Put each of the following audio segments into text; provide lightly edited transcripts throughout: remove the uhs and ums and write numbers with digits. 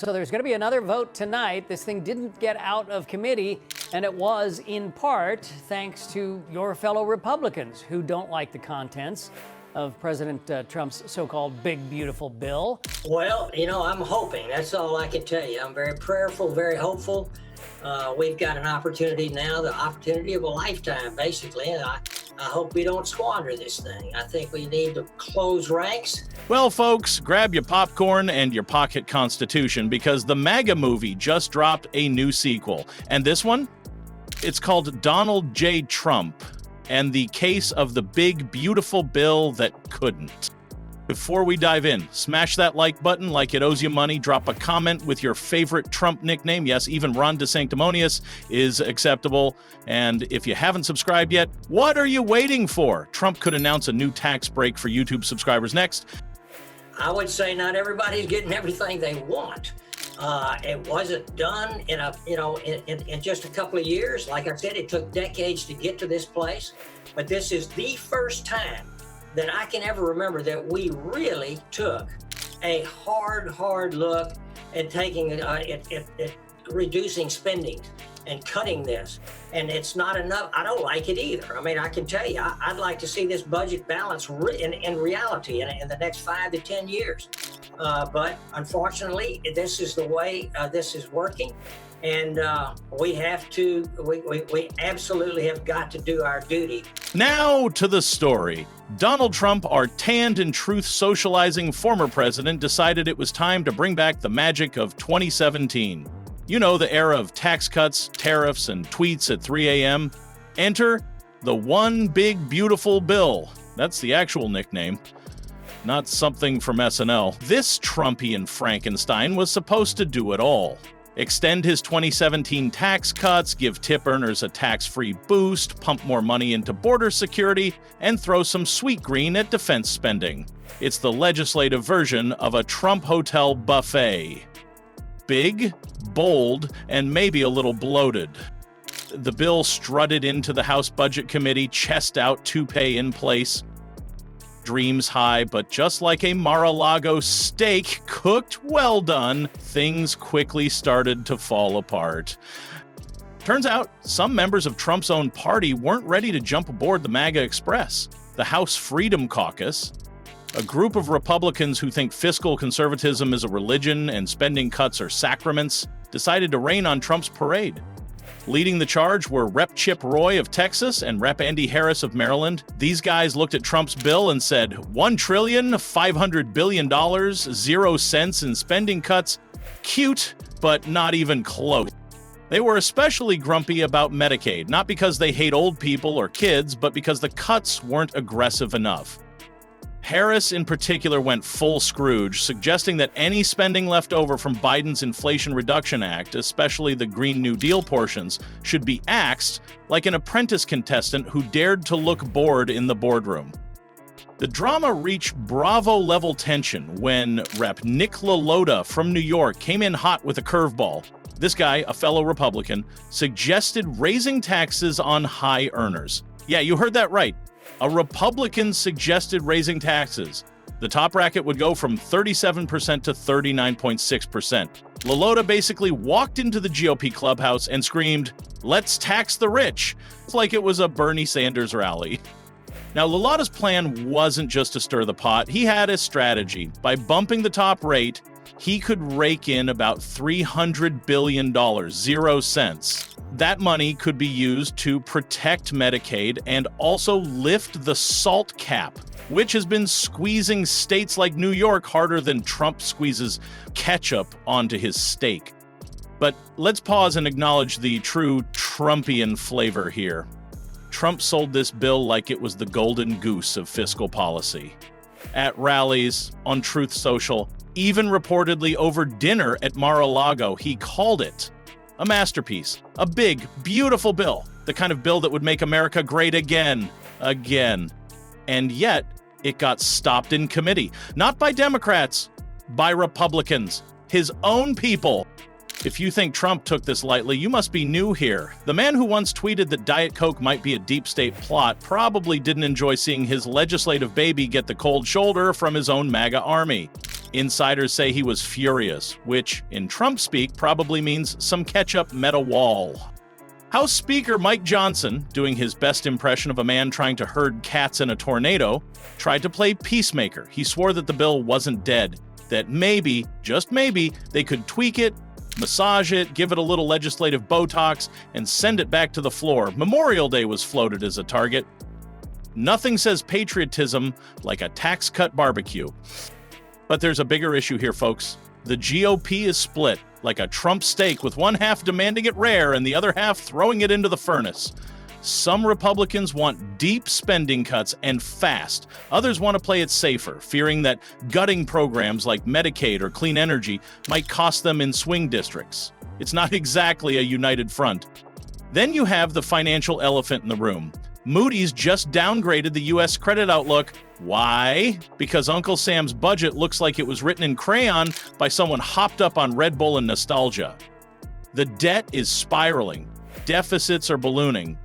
So there's going to be another vote tonight. This thing didn't get out of committee, and it was in part thanks to your fellow Republicans who don't like the contents of President Trump's so-called big, beautiful bill. Well, I'm hoping. That's all I can tell you. I'm very prayerful, very hopeful. We've got an opportunity now, the opportunity of a lifetime, basically, and I hope we don't squander this thing. I think we need to close ranks. Well, folks, grab your popcorn and your pocket constitution because the MAGA movie just dropped a new sequel. And this one? It's called Donald J. Trump and the Case of the Big, Beautiful Bill That Couldn't. Before we dive in, smash that like button like it owes you money, drop a comment with your favorite Trump nickname. Yes, even Ron DeSanctimonious is acceptable. And if you haven't subscribed yet, what are you waiting for? Trump could announce a new tax break for YouTube subscribers next. I would say not everybody's getting everything they want. It wasn't done in just a couple of years. Like I said, it took decades to get to this place. But this is the first time that I can ever remember that we really took a hard look at taking reducing spending and cutting this. And it's not enough. I don't like it either. I mean, I can tell you, I'd like to see this budget balance in reality in the next 5 to 10 years. But unfortunately, this is the way this is working. And we absolutely have got to do our duty. Now to the story. Donald Trump, our tanned and truth socializing former president, decided it was time to bring back the magic of 2017. You know, the era of tax cuts, tariffs, and tweets at 3 a.m. Enter the One Big Beautiful Bill. That's the actual nickname, not something from SNL. This Trumpian Frankenstein was supposed to do it all. Extend his 2017 tax cuts, give tip earners a tax-free boost, pump more money into border security, and throw some sweet green at defense spending. It's the legislative version of a Trump hotel buffet. Big, bold, and maybe a little bloated. The bill strutted into the House Budget Committee, chest out, toupee in place. Dreams high, but just like a Mar-a-Lago steak cooked well done, things quickly started to fall apart. Turns out, some members of Trump's own party weren't ready to jump aboard the MAGA Express. The House Freedom Caucus, a group of Republicans who think fiscal conservatism is a religion and spending cuts are sacraments, decided to rain on Trump's parade. Leading the charge were Rep. Chip Roy of Texas and Rep. Andy Harris of Maryland. These guys looked at Trump's bill and said, $1,500 billion, 0 cents in spending cuts. Cute, but not even close. They were especially grumpy about Medicaid, not because they hate old people or kids, but because the cuts weren't aggressive enough. Harris, in particular, went full Scrooge, suggesting that any spending left over from Biden's Inflation Reduction Act, especially the Green New Deal portions, should be axed like an apprentice contestant who dared to look bored in the boardroom. The drama reached Bravo-level tension when Rep. Nick LaLota from New York came in hot with a curveball. This guy, a fellow Republican, suggested raising taxes on high earners. Yeah, you heard that right. A Republican suggested raising taxes. The top bracket would go from 37% to 39.6%. LaLota basically walked into the GOP clubhouse and screamed, "Let's tax the rich," like it was a Bernie Sanders rally. Now, LaLota's plan wasn't just to stir the pot. He had a strategy. By bumping the top rate, he could rake in about $300 billion, 0 cents. That money could be used to protect Medicaid and also lift the SALT cap, which has been squeezing states like New York harder than Trump squeezes ketchup onto his steak. But let's pause and acknowledge the true Trumpian flavor here. Trump sold this bill like it was the golden goose of fiscal policy. At rallies, on Truth Social, even reportedly over dinner at Mar-a-Lago, he called it a masterpiece, a big, beautiful bill, the kind of bill that would make America great again. And yet, it got stopped in committee, not by Democrats, by Republicans, his own people. If you think Trump took this lightly, you must be new here. The man who once tweeted that Diet Coke might be a deep state plot probably didn't enjoy seeing his legislative baby get the cold shoulder from his own MAGA army. Insiders say he was furious, which, in Trump speak, probably means some ketchup met a wall. House Speaker Mike Johnson, doing his best impression of a man trying to herd cats in a tornado, tried to play peacemaker. He swore that the bill wasn't dead, that maybe, just maybe, they could tweak it, massage it, give it a little legislative Botox, and send it back to the floor. Memorial Day was floated as a target. Nothing says patriotism like a tax cut barbecue. But there's a bigger issue here, folks. The GOP is split, like a Trump steak, with one half demanding it rare and the other half throwing it into the furnace. Some Republicans want deep spending cuts and fast. Others want to play it safer, fearing that gutting programs like Medicaid or clean energy might cost them in swing districts. It's not exactly a united front. Then you have the financial elephant in the room. Moody's just downgraded the U.S. credit outlook. Why? Because Uncle Sam's budget looks like it was written in crayon by someone hopped up on Red Bull and nostalgia. The debt is spiraling, deficits are ballooning,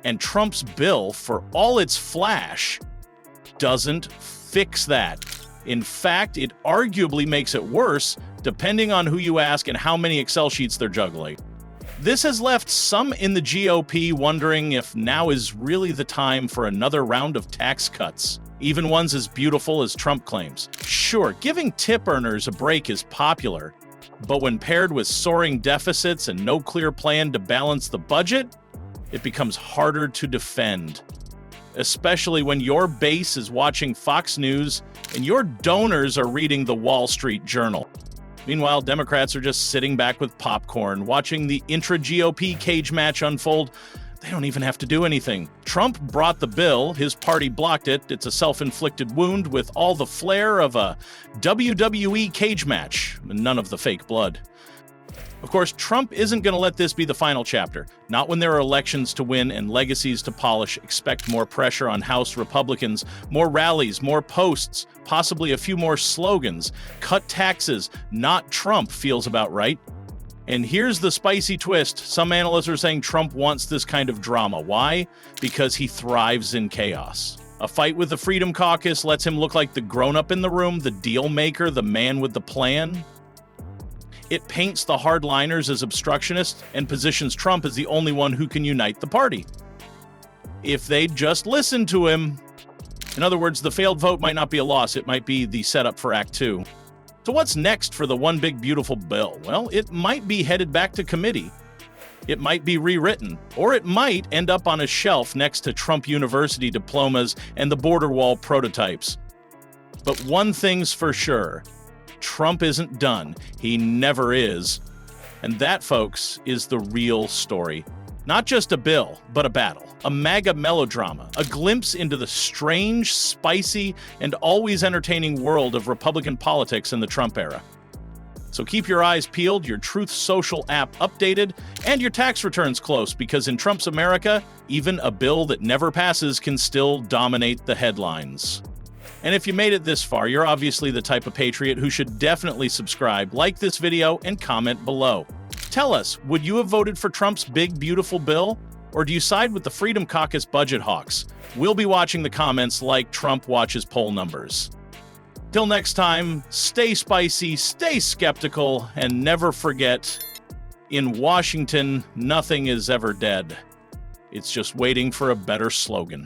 and Trump's bill, for all its flash, doesn't fix that. In fact, it arguably makes it worse, depending on who you ask and how many Excel sheets they're juggling. This has left some in the GOP wondering if now is really the time for another round of tax cuts, even ones as beautiful as Trump claims. Sure, giving tip earners a break is popular, but when paired with soaring deficits and no clear plan to balance the budget, it becomes harder to defend, especially when your base is watching Fox News and your donors are reading the Wall Street Journal. Meanwhile, Democrats are just sitting back with popcorn, watching the intra-GOP cage match unfold. They don't even have to do anything. Trump brought the bill, his party blocked it. It's a self-inflicted wound with all the flair of a WWE cage match, none of the fake blood. Of course, Trump isn't going to let this be the final chapter. Not when there are elections to win and legacies to polish. Expect more pressure on House Republicans, more rallies, more posts, possibly a few more slogans. Cut taxes, not Trump, feels about right. And here's the spicy twist. Some analysts are saying Trump wants this kind of drama. Why? Because he thrives in chaos. A fight with the Freedom Caucus lets him look like the grown-up in the room, the deal maker, the man with the plan. It paints the hardliners as obstructionists and positions Trump as the only one who can unite the party. If they'd just listen to him. In other words, the failed vote might not be a loss, it might be the setup for Act 2. So what's next for the one big beautiful bill? Well, it might be headed back to committee. It might be rewritten, or it might end up on a shelf next to Trump University diplomas and the border wall prototypes. But one thing's for sure. Trump isn't done. He never is. And that, folks, is the real story. Not just a bill, but a battle, a MAGA melodrama, a glimpse into the strange, spicy, and always entertaining world of Republican politics in the Trump era. So keep your eyes peeled, your Truth Social app updated, and your tax returns close, because in Trump's America, even a bill that never passes can still dominate the headlines. And if you made it this far, you're obviously the type of patriot who should definitely subscribe, like this video, and comment below. Tell us, would you have voted for Trump's big, beautiful bill? Or do you side with the Freedom Caucus budget hawks? We'll be watching the comments like Trump watches poll numbers. Till next time, stay spicy, stay skeptical, and never forget, in Washington, nothing is ever dead. It's just waiting for a better slogan.